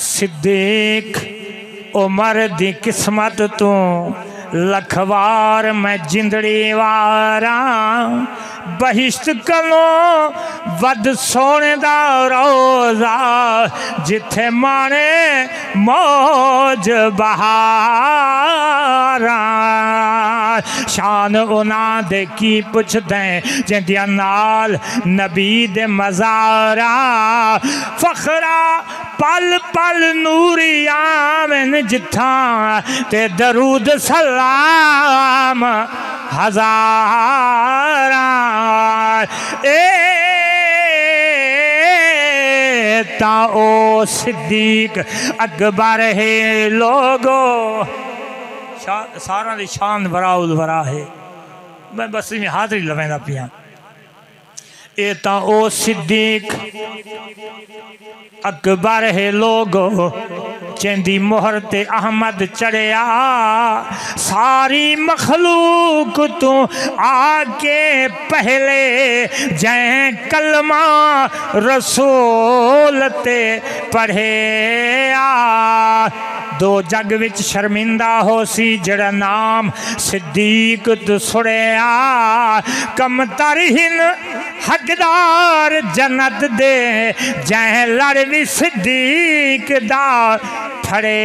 सिद्दीक उमर दी किस्मत तू लखवार मैं जिंदड़ी वारा बहिश्त कलो वद सोने दा रोजा जिथे माने मौज बहारा शान उना दे की पुछदे जिंदिया नाल नबी दे मज़ारा फखरा पल पल नूरिया में जिथा ते दरूद सलाम हजारा ता ओ सिद्दीक अकबर है लोगो सारा दी शान वरा उल वरा है। मैं बस में हाज़री लवेंदा पिया ए ता ओ सिद्दीक अकबर है लोगो चेंदी मोहर ते अहमद चढ़िया सारी मखलूक तू आके पहले जै कलमा रसूल ते पढ़े दो जग विच शर्मिंदा हो सी जड़ा नाम सिद्दीक तू सुड़िया कम तरहिन हकदार जन्नत दे जै लड़ भी सिद्दीक दा फड़े